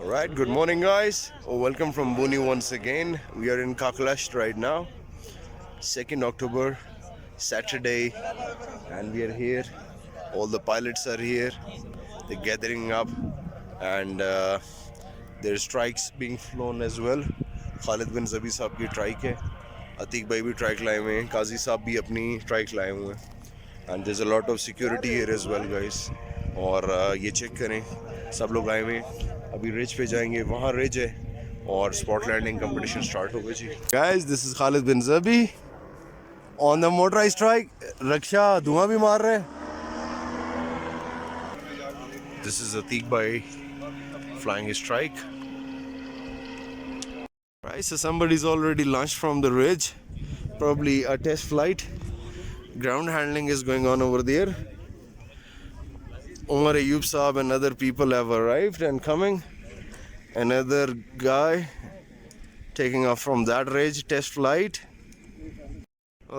Alright, good morning guys. Welcome from Buni once again. We are in Kakalast right now. 2nd October, Saturday, and we are here. All the pilots are here. They're gathering up and there are strikes being flown as well. Khalid bin Zabi साहब की trike है. Atiq भाई भी trike लाए हुए हैं. काजी साहब भी अपनी ट्राइक लाए हुए हैं. And there's a lot of security here as well guys. और ये चेक करें, सब लोग आए हुए हैं. अभी रिज पे जाएंगे, वहाँ रिज है और स्पॉट लैंडिंग कंपटीशन स्टार्ट होगा जी. Guys, this is Khalid bin Zabi on the motorized strike. रक्षा धुआं भी मार रहे हैं. This is Atiq bhai flying his strike. Right, so somebody's already launched from the ridge, probably a test flight. Ground handling is going on over there. Umar Ayub Saab and other people have arrived and coming. Another guy taking off from that ridge, test flight.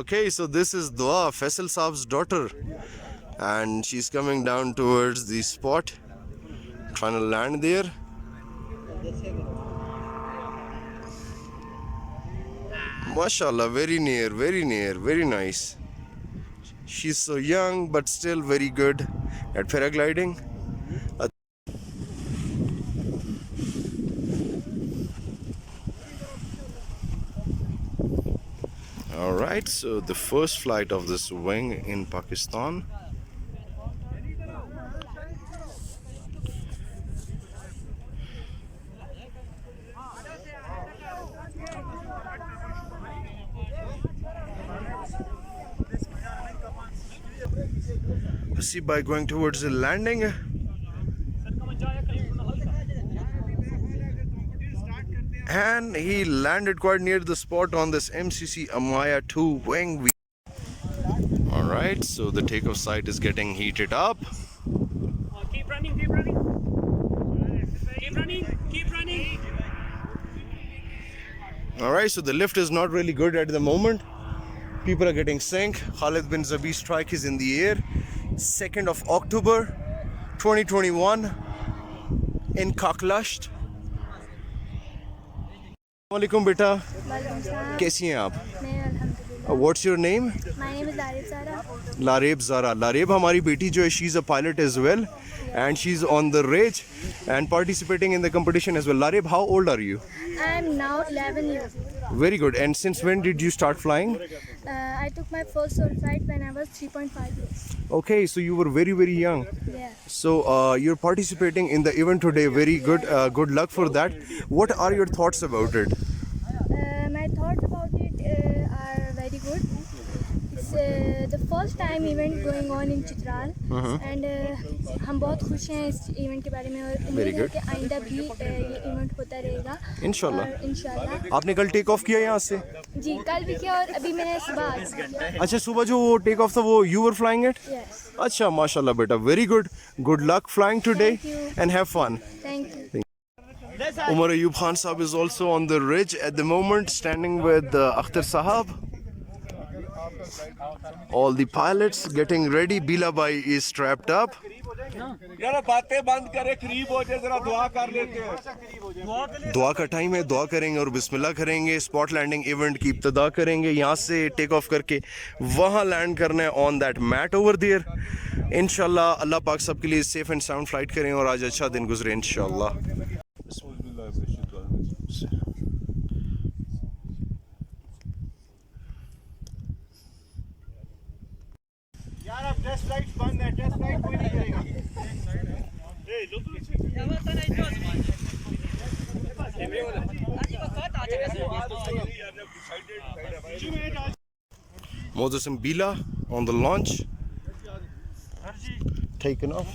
Okay, so this is Dua, Faisal Saab's daughter, and she's coming down towards the spot, trying to land there. MashaAllah, very near, very nice. She's so young but still very good at paragliding. Alright, so the first flight of this wing in Pakistan. See, by going towards the landing. And he landed quite near the spot on this MCC Amaya 2 wing. Alright, so the takeoff site is getting heated up. Keep running, keep running. Keep running, keep running. Alright, so the lift is not really good at the moment. People are getting sank. Khalid bin Zabi strike is in the air. 2nd of October 2021 in Kakalast. Assalamualaikum beta. कैसी हैं आप? What's your name? My name is Larib Zara. Larib Zara. Larib हमारी बेटी जो है, she's a pilot as well, and she's on the ridge and participating in the competition as well. Larib, how old are you? I am now 11 years old. Very good. And since when did you start flying? I took my first solo flight when I was 3.5 years. Okay, so you were very young. Yeah. So you're participating in the event today. Very good. Good luck for that. What are your thoughts about it? My thoughts about it are very good. It's the first time event going on in Chitral, and हम बहुत खुश हैं इस event के बारे में और उम्मीद है कि आइंदा भी ये इवेंट होता रहेगा इंशाल्लाह. आपने कल टेक ऑफ किया यहाँ से? जी कल भी किया और अभी मैंने सुबह. अच्छा, सुबह जो वो टेक ऑफ था वो you were flying it? Yes. अच्छा, माशाल्लाह बेटा, very good. Good luck flying today. Thank you. And have fun. Thank you. Umar Ayub Khan Saab is also on the ridge at the moment, standing with Akhtar Sahab. All the pilots getting ready. Bila Bhai is strapped up. दुआ का time है, दुआ करेंगे और बिस्मिल्लाह करेंगे. Spot landing event की इब्तिदा करेंगे. यहाँ से टेक ऑफ करके वहाँ लैंड करना है on that mat over there. इंशाल्लाह अल्लाह पाक सबके लिए सेफ एंड साउंड फ्लाइट करें और आज अच्छा दिन गुजरे इंशाल्लाह. यार अब टेस्ट फ्लाइट बंद है, टेस्ट फ्लाइट कोई नहीं करेगा. Mozasim Bila on the launch, taken off.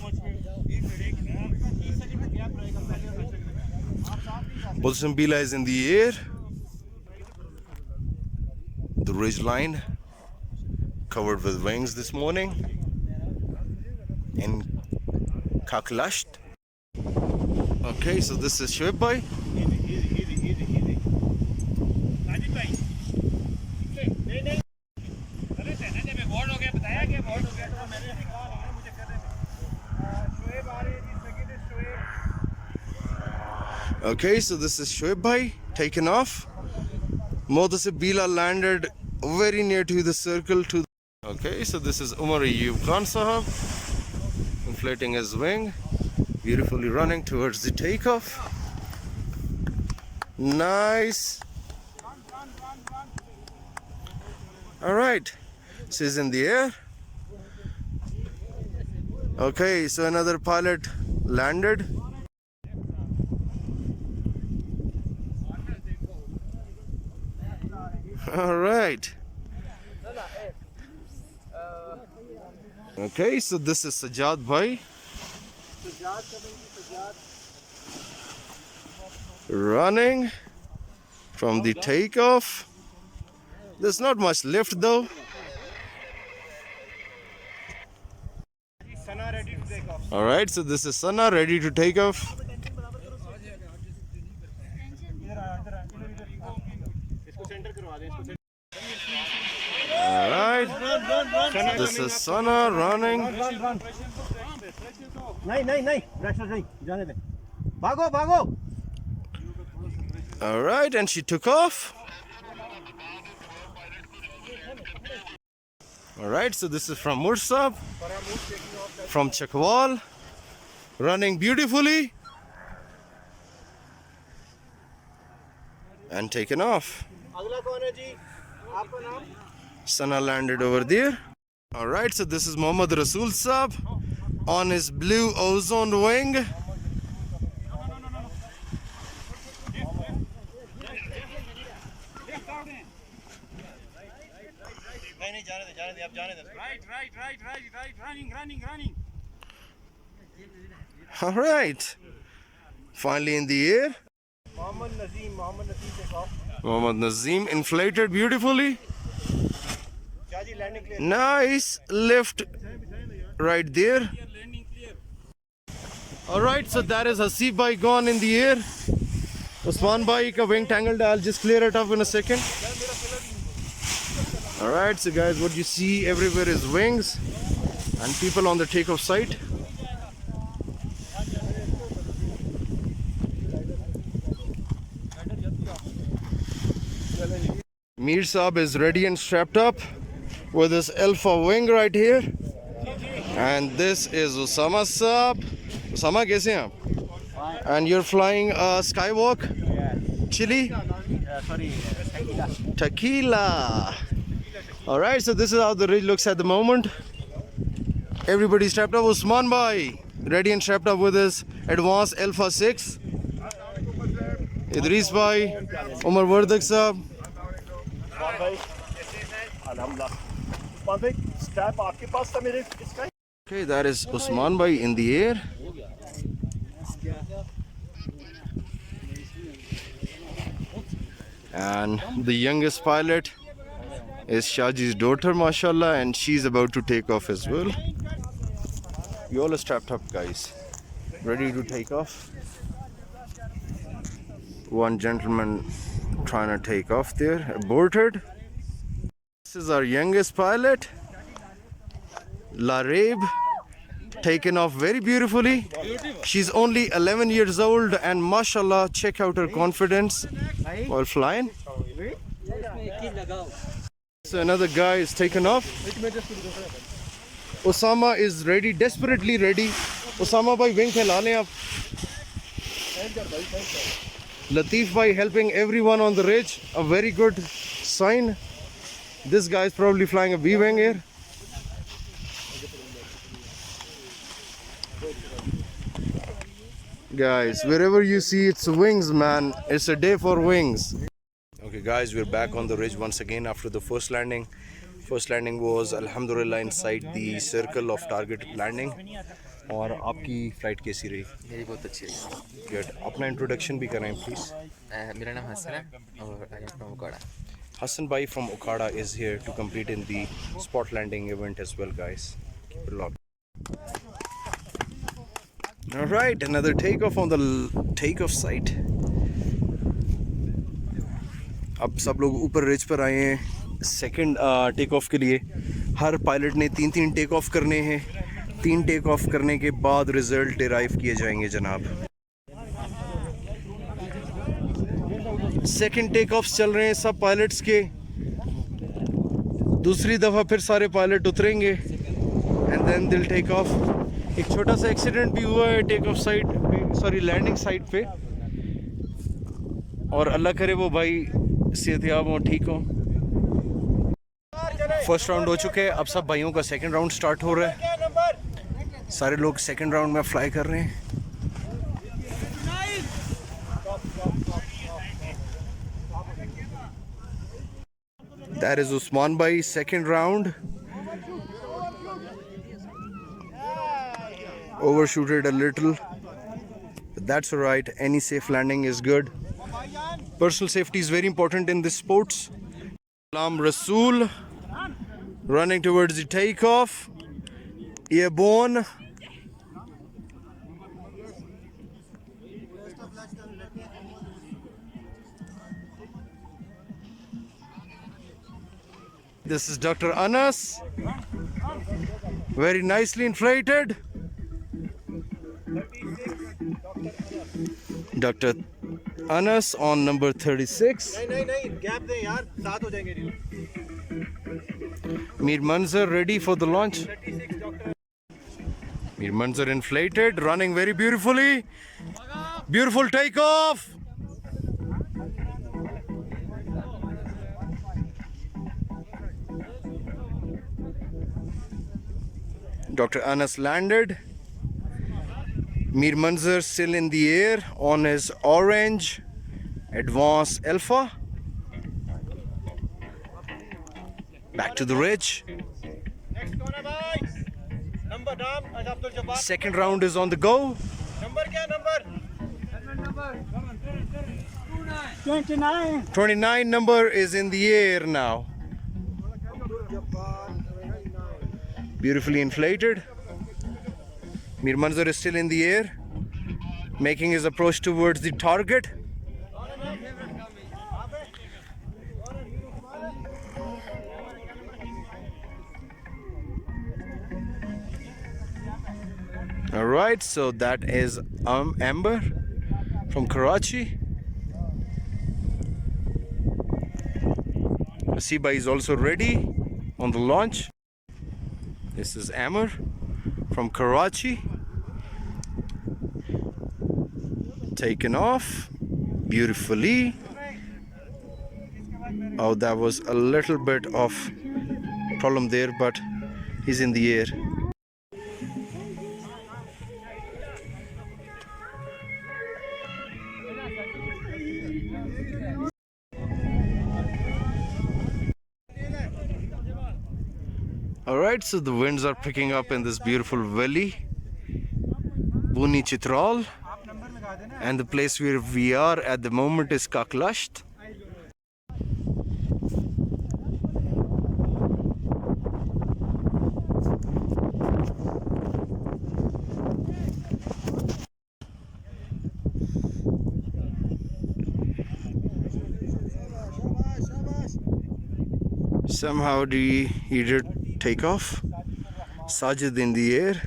Mozasim Bila is in the air. The ridge line covered with wings this morning in Kakalast. Okay, so this is Shoaib bhai. Okay, so this is Shoaib Bhai taken off. Muhtasib Bila landed very near to the circle. Okay, so this is Umar Ayyub Khan Sahab inflating his wing, beautifully running towards the takeoff. Nice. All right, so he's in the air. Okay, so another pilot landed. All right. Okay, so this is Sajjad Bhai. Running from the takeoff. There's not much lift though. Sana ready to take off. All right, so this is Sana ready to take off. इसको centre करवा दें इसको All right, this is Sana running. नहीं नहीं नहीं pressure नहीं जाने दे भागो भागो All right, and she took off. All right, so this is from Mursab, from Chakwal, running beautifully and taken off. अगला कौन है जी आपका नाम Sana landed over there. All right, so this is Muhammad Rasool Saab on his blue ozone wing. नहीं जाने दे आप जाने दे Right, running. All right, finally in the air. Mohammad Nazim take off Muhammad Nazim inflated beautifully. क्या जी landing clear Nice lift right there. All right, so that is Hasib Bhai gone in the air. Usman Bhai ka wing tangled. I'll just clear it up in a second. All right, so guys, what you see everywhere is wings and people on the takeoff site. Mir Saab is ready and strapped up with his alpha wing right here. And this is Usama Saab. Usama, kaise hain aap? And you're flying a Skywalk? Chili? Sorry Tequila. All right, so this is how the ridge looks at the moment. Everybody strapped up. Usman Bhai ready and strapped up with his advanced Alpha 6. Idris Bhai, Umar Vardak Saab. अल्हम्दुलिल्लाह उस्मान भाई strap आपके पास था मेरे इसका Okay, that is Usman Bhai in the air. And the youngest pilot is Shaji's daughter, mashallah, and she's about to take off as well. You all are strapped up, guys. Ready to take off. One gentleman trying to take off there, aborted. This is our youngest pilot, Lareb, taken off very beautifully. She's only 11 years old, and mashallah, check out her confidence while flying. So another guy is taken off. Osama is ready, desperately ready. Osama bhai wing khela le aap. Latif bhai helping everyone on the ridge, a very good sign. This guy is probably flying a V-wing here. Guys, wherever you see it's wings, man, it's a day for wings. Okay guys, we're back on the ridge once again after the first landing. First landing was alhamdulillah inside the circle of targeted landing. और आपकी flight कैसी रही? मेरी बहुत अच्छी है। Good. अपना introduction भी कराएं प्लीज. मेरा नाम हसन है और I am from Okara. Hassan Bhai from Okada is here to compete in the spot landing event as well, guys. Keep it locked. All right, another takeoff on the takeoff site. अब सब लोग ऊपर ridge पर आए हैं second take off के लिए. हर pilot ने 3 टेक ऑफ करने हैं. 3 टेक ऑफ करने के बाद रिजल्ट डिराइव किए जाएंगे जनाब. सेकंड टेक ऑफ चल रहे हैं सब पायलट्स के। दूसरी दफ़ा फिर सारे पायलट उतरेंगे एंड देन दिल टेक ऑफ। एक छोटा सा एक्सीडेंट भी हुआ है टेक ऑफ साइड पे, सॉरी लैंडिंग साइड पे, और अल्लाह करे वो भाई सेहतयाब हो, ठीक हो। फर्स्ट राउंड हो चुके हैं, अब सब भाइयों का सेकंड राउंड स्टार्ट हो रहा है। सारे लोग सेकंड राउंड में फ्लाई कर रहे हैं। That is Usman Bhai, second round. Overshooted a little, but that's alright. Any safe landing is good. Personal safety is very important in this sports. Salam Rasool running towards the takeoff. Airborne. This is Dr. Anas, very nicely inflated. Dr. Anas on number 36. नहीं gap दे यार, साथ हो जाएंगे। Mir Manzar ready for the launch. Mir Manzar inflated, running very beautifully. Beautiful takeoff. Dr. Anas landed. Mir Manzar still in the air on his orange Advance Alpha. Back to the ridge. Next कौन है भाई? Number नाम Abdul Jabbar. Second round is on the go. Number क्या number? 29 number is in the air now. Beautifully inflated. Mir Manzar is still in the air, making his approach towards the target. All right, so that is Amber from Karachi. Asiba is also ready on the launch. This is Amber from Karachi, taken off beautifully. Oh, that was a little bit of problem there, but he's in the air. Alright, so the winds are picking up in this beautiful valley, Buni Chitral, and the place where we are at the moment is Kaklasht. Somehow he did take off. Sajid in the air.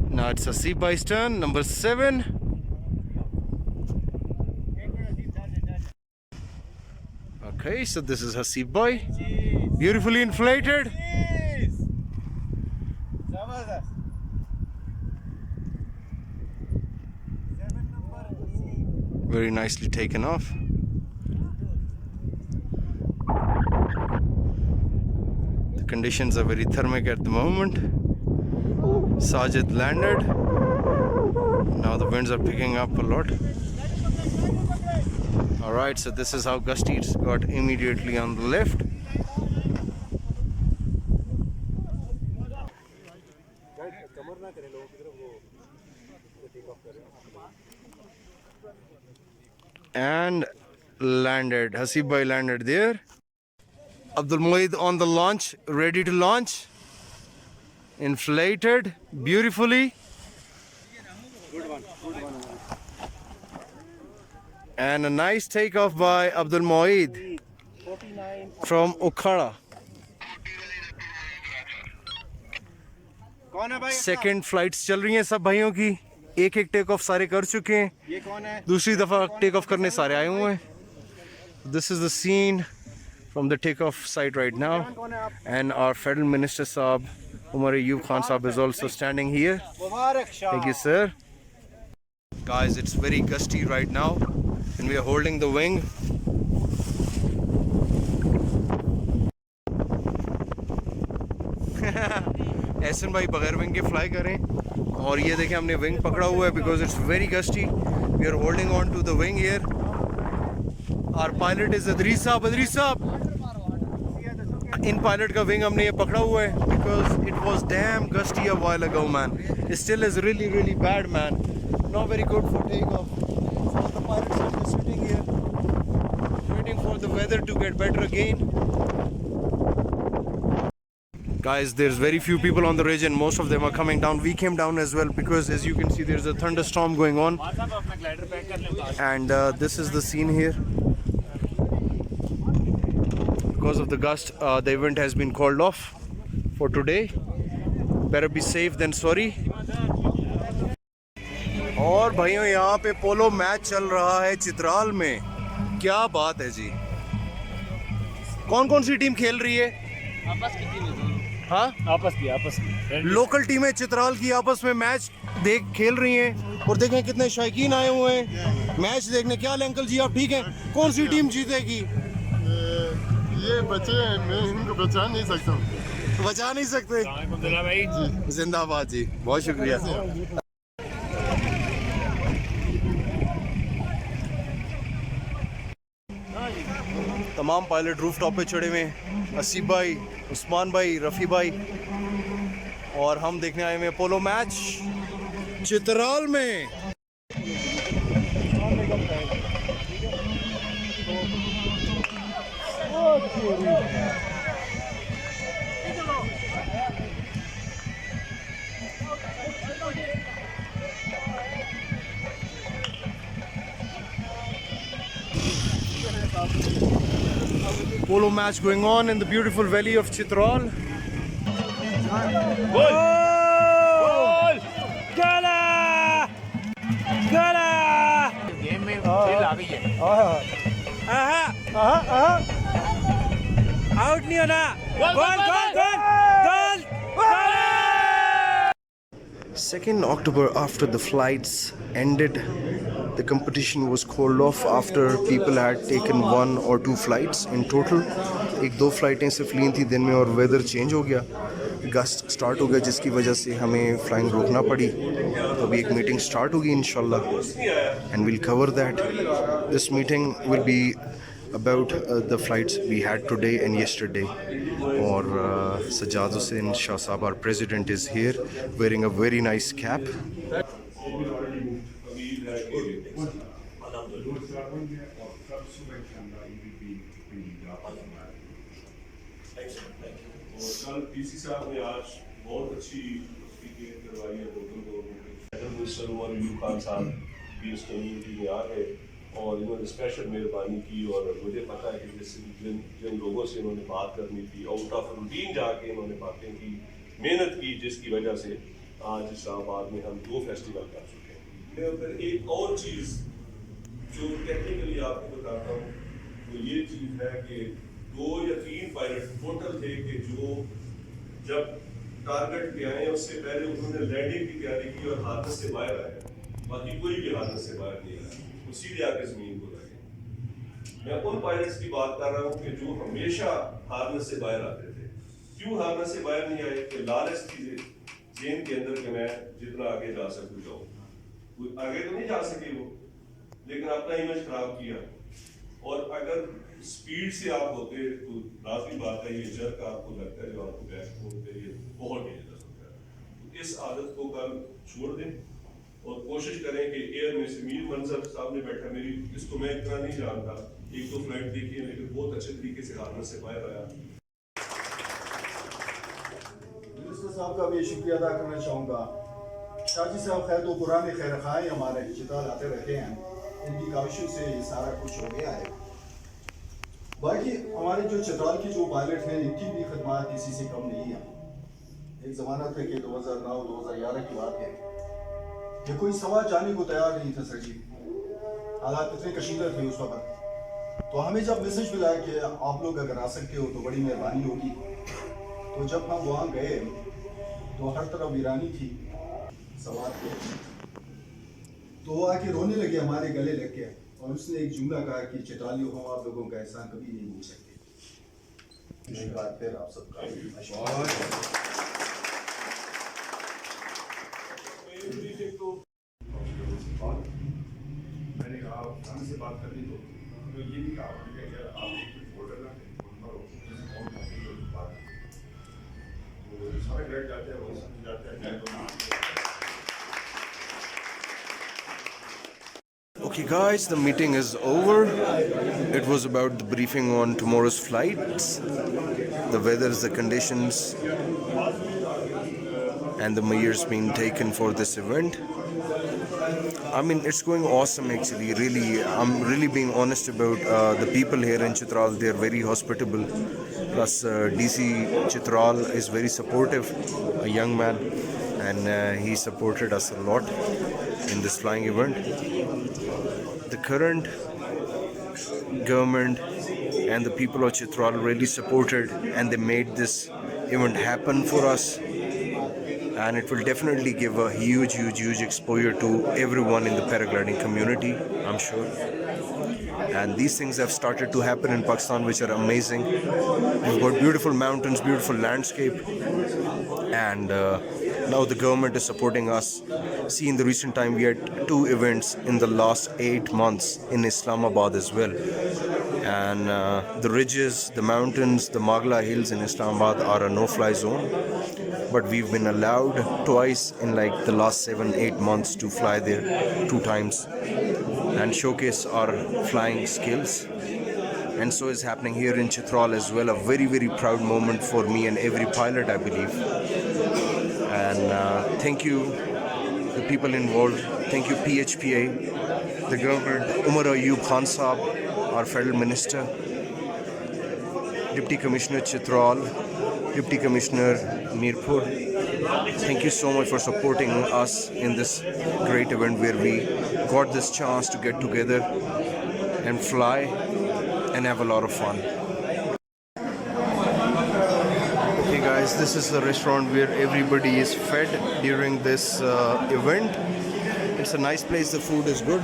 Now it's Asif Bhai's turn, number 7. Okay, so this is Hasib Bhai. Beautifully inflated. Very nicely taken off. The conditions are very thermic at the moment. Sajid landed. Now the winds are picking up a lot. Alright, so this is how gusty it's got immediately on the left. And landed. Hasib Bhai landed there. Abdul Moeed on the launch, ready to launch. Inflated beautifully. And a nice takeoff by Abdul Moeed from Okhara. कौन है भाई? Second flights चल रही हैं सब भाइयों की. एक एक टेक ऑफ सारे कर चुके हैं, ये कौन है? दूसरी दफ़ा टेक ऑफ करने सारे आए हुए हैं. This is the scene from the takeoff site right now, and our federal minister Saab Umar Ayub Khan Saab is also standing here. Thank you, sir. Guys, it's very gusty right now, and we are holding the wing. Ehsan भाई बगैर wing के fly करें, और ये देखें हमने wing पकड़ा हुआ है because it's very gusty. We are holding on to the wing here. Our pilot is Idrees साहब. इन पायलट का विंग हमने ये पकड़ा हुआ है because it was damn gusty a while ago man. It still is really bad man. Not very good for take off. So the pilots are just sitting here waiting for the weather to get better again. Guys, there's very few people on the ridge and most of them are coming down. We came down as well because as you can see there's a thunderstorm going on. And this is the scene here. Because of the gust, the event has been called off for today. Better be safe than sorry. और भाइयों यहाँ पे polo match चल रहा है चित्राल में. क्या बात है जी. कौन कौन सी टीम खेल रही है? हाँ, आपस की लोकल टीमें चित्राल की आपस में मैच खेल रही हैं. और देखें कितने शायकीन आए हुए हैं मैच देखने. क्या हाल अंकल जी, आप ठीक हैं? कौन सी टीम जीतेगी? ये बच्चे हैं, मैं इनको बचा नहीं सकता. बचा नहीं सकते. भाई जिंदाबाद जी, बहुत शुक्रिया. तमाम पायलट रूफ टॉप पे चढ़े हुए हैं. असीब भाई, उस्मान भाई, रफ़ी भाई, और हम देखने आए हुए पोलो मैच चित्राल में. Polo match going on in the beautiful valley of Chitral. गोल गला गेम में खेल आ गई है. आउट नहीं होना. गोल 2nd October, after the flights ended, the competition was called off after people had taken 1 or 2 flights in total. 1-2 फ्लाइटें सिर्फ ली थी दिन में और वेदर चेंज हो गया, गस्ट स्टार्ट हो गया, जिसकी वजह से हमें फ्लाइंग रोकना पड़ी. तो अभी एक मीटिंग स्टार्ट होगी इंशाल्लाह, and will cover that. This meeting will be about the flights we had today and yesterday. Or Sajjad Hussain Shah Sahab, our president, is here wearing a very nice cap. कल PC साहब ने आज बहुत अच्छी ticket करवाई है local government. Minister Umar Ayub Khan साहब भी इस कम्युनिटी में आ गए और इन्होंने स्पेशल मेहरबानी की. और मुझे पता है कि जिन लोगों से इन्होंने बात करनी थी, आउट ऑफ रूटीन जाके इन्होंने बातें की, मेहनत की, जिसकी वजह से आज इस्लामाबाद में हम 2 फेस्टिवल कर चुके हैं. फिर एक और चीज़ जो टेक्निकली आपको बताता हूँ, तो ये चीज़ है कि 2 या 3 पायलट टोटल थे कि जो जब टारगेट पे आए उससे पहले उन्होंने लैंडिंग की तैयारी की और हादसे से बाहर आए. बाकी कोई भी हादसे से बाहर नहीं आया, वो सीधे आके जमीन को लगे. मैं उन पायलट्स की बात कर रहा हूँ कि जो हमेशा हादसे से बाहर आते थे. क्यों हादसे से बाहर नहीं आए? कि लालच थी जेन के अंदर कि मैं जितना आगे जा सकूँ जाऊँ. आगे तो नहीं जा सके वो, लेकिन अपना इमेज खराब किया. और अगर स्पीड से आप होते तो लाजमी बात है ये जर्क आपको लगता है जो आपको बैक फोन पे ये बहुत डेंजरस होता है. तो इस आदत को कल छोड़ दें और कोशिश करें कि एयर में से मीर मंजर सामने बैठा, मेरी इसको मैं इतना नहीं जानता, 1-2 फ्लाइट देखी है लेकिन बहुत अच्छे तरीके से हारने से बाहर आया. मिनिस्टर साहब का भी शुक्रिया अदा करना चाहूँगा. शाजी साहब खैर तो पुराने खैर खाए हमारे चित्राल आते रहते हैं, इनकी काविशों से ये सारा कुछ हो गया है. बाकी हमारे जो चित्राल की जो पायलट हैं इनकी भी खदमात किसी से कम नहीं है. एक ज़माना था कि 2009-2011 की बात है, ये कोई सवा जाने को तैयार नहीं था सर जी, हालात इतने कशीदा थे उस वक्त। तो हमें जब मैसेज मिला कि आप लोग अगर आ सकते हो तो बड़ी मेहरबानी होगी, तो जब हम वहाँ गए तो हर तरफ वीरानी थी। सवार थे तो वो आके रोने लगे, हमारे गले लग गया, और उसने एक जुमला कहा कि चित्रालियों हम आप लोगों का एहसान कभी नहीं भूल सकते। एक बार फिर आप सबका मैंने कहा खाने से बात करनी तो ये भी कहा कि आप वोटर ना बात तो सारे ग्रेड जाते हैं, वही समझ जाते हैं। Okay guys, the meeting is over. It was about the briefing on tomorrow's flights, the weather, the conditions, and the measures being taken for this event. I mean, it's going awesome actually. Really, I'm really being honest about the people here in Chitral. They are very hospitable. Plus, DC Chitral is very supportive, a young man, and he supported us a lot in this flying event. The current government and the people of Chitral really supported, and they made this event happen for us. And it will definitely give a huge exposure to everyone in the paragliding community, I'm sure. And these things have started to happen in Pakistan, which are amazing. We've got beautiful mountains, beautiful landscape, and now the government is supporting us. See, in the recent time, we had 2 events in the last 8 months in Islamabad as well. And the ridges, the mountains, the Magla Hills in Islamabad are a no-fly zone. But we've been allowed twice in like the last 7-8 months to fly there 2 times and showcase our flying skills. And so is happening here in Chitral as well. A very proud moment for me and every pilot, I believe. And thank you the people involved. Thank you PHPA, the government, Umar Ayub Khan Saab, our federal minister, Deputy Commissioner Chitral, Deputy Commissioner Mirpur. Thank you so much for supporting us in this great event where we got this chance to get together and fly and have a lot of fun. Okay guys, this is the restaurant where everybody is fed during this event. It's a nice place, the food is good.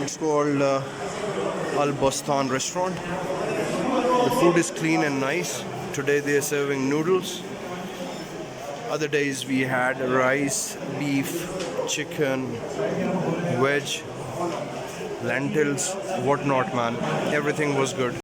It's called Al Bastan restaurant. The food is clean and nice. Today they are serving noodles. Other days we had rice, beef, chicken, veg, lentils, whatnot, man. Everything was good.